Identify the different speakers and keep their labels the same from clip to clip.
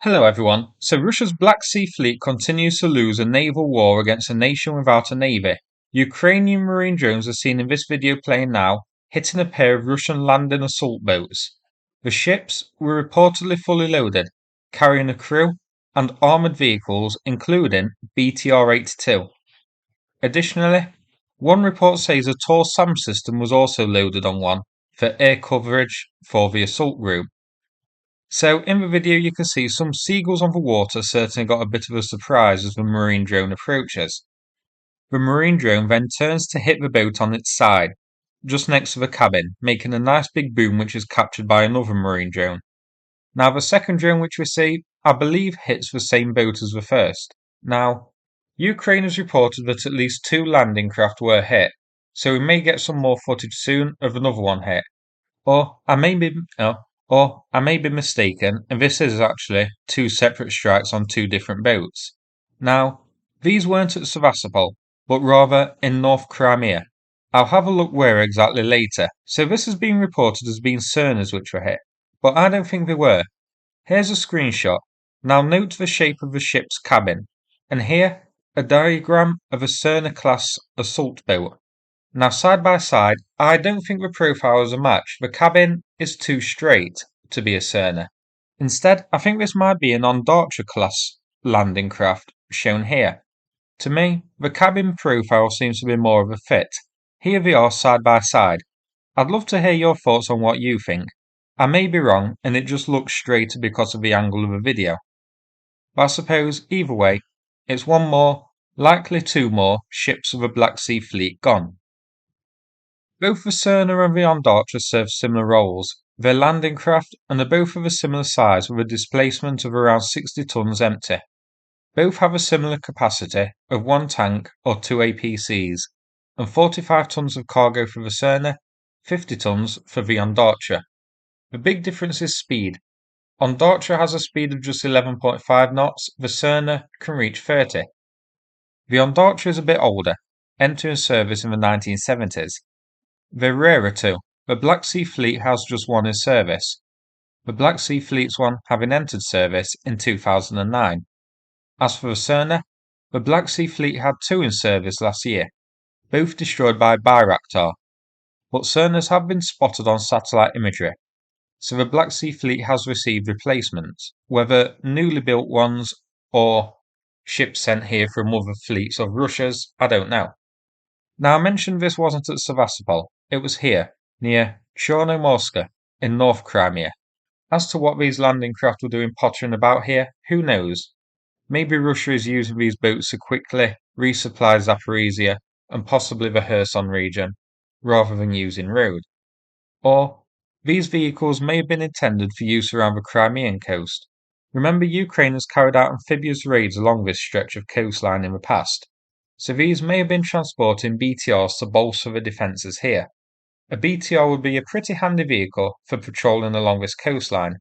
Speaker 1: Hello everyone. So Russia's Black Sea Fleet continues to lose a naval war against a nation without a navy. Ukrainian marine drones are seen in this video playing now, hitting a pair of Russian landing assault boats. The ships were reportedly fully loaded, carrying a crew and armoured vehicles including BTR-82. Additionally, one report says a tall SAM system was also loaded on one for air coverage for the assault group. So in the video you can see some seagulls on the water certainly got a bit of a surprise as the marine drone approaches. The marine drone then turns to hit the boat on its side, just next to the cabin, making a nice big boom which is captured by another marine drone. Now the second drone which we see, I believe hits the same boat as the first. Now, Ukraine has reported that at least 2 landing craft were hit, so we may get some more footage soon of another one hit. Or I may be mistaken, and this is actually 2 separate strikes on 2 different boats. Now, these weren't at Sevastopol, but rather in North Crimea. I'll have a look where exactly later. So this has been reported as being Sernas which were hit, but I don't think they were. Here's a screenshot. Now note the shape of the ship's cabin, and here a diagram of a Serna-class assault boat. Now, side by side, I don't think the profiles are matched. The cabin is too straight to be a Serna. Instead, I think this might be an Ondatra-class landing craft, shown here. To me, the cabin profile seems to be more of a fit. Here they are side by side. I'd love to hear your thoughts on what you think. I may be wrong, and it just looks straighter because of the angle of the video. But I suppose, either way, it's one more, likely 2 more, ships of the Black Sea Fleet gone. Both the Serna and the Ondatra serve similar roles. They're landing craft and are both of a similar size with a displacement of around 60 tons empty. Both have a similar capacity of 1 tank or 2 APCs and 45 tons of cargo for the Serna, 50 tons for the Ondatra. The big difference is speed. Ondatra has a speed of just 11.5 knots, the Serna can reach 30. The Ondatra is a bit older, entering service in the 1970s. They're rarer too. The Black Sea Fleet has just 1 in service, the Black Sea Fleet's one having entered service in 2009. As for the Serna, the Black Sea Fleet had 2 in service last year, both destroyed by Bayraktar, but Sernas have been spotted on satellite imagery, so the Black Sea Fleet has received replacements, whether newly built ones or ships sent here from other fleets of Russia's, I don't know. Now, I mentioned this wasn't at Sevastopol, it was here, near Chornomors'ke, in North Crimea. As to what these landing craft were doing pottering about here, who knows? Maybe Russia is using these boats to quickly resupply Zaporizhia and possibly the Kherson region, rather than using road. Or, these vehicles may have been intended for use around the Crimean coast. Remember, Ukraine has carried out amphibious raids along this stretch of coastline in the past, so these may have been transporting BTRs to bolster the defences here. A BTR would be a pretty handy vehicle for patrolling along this coastline,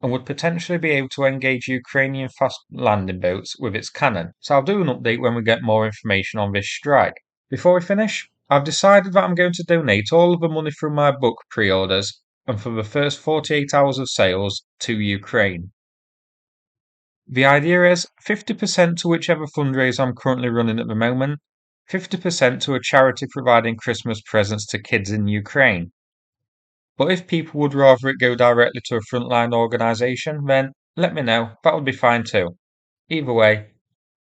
Speaker 1: and would potentially be able to engage Ukrainian fast landing boats with its cannon, so I'll do an update when we get more information on this strike. Before we finish, I've decided that I'm going to donate all of the money from my book pre-orders and for the first 48 hours of sales to Ukraine. The idea is 50% to whichever fundraiser I'm currently running at the moment, 50% to a charity providing Christmas presents to kids in Ukraine. But if people would rather it go directly to a frontline organisation, then let me know, that would be fine too. Either way,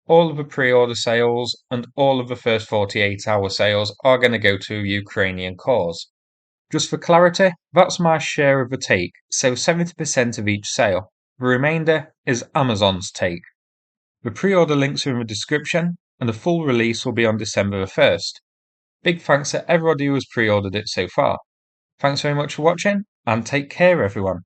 Speaker 1: all of the pre-order sales and all of the first 48-hour sales are going to go to a Ukrainian cause. Just for clarity, that's my share of the take, so 70% of each sale. The remainder is Amazon's take. The pre-order links are in the description, and the full release will be on December the 1st. Big thanks to everybody who has pre-ordered it so far. Thanks very much for watching, and take care everyone.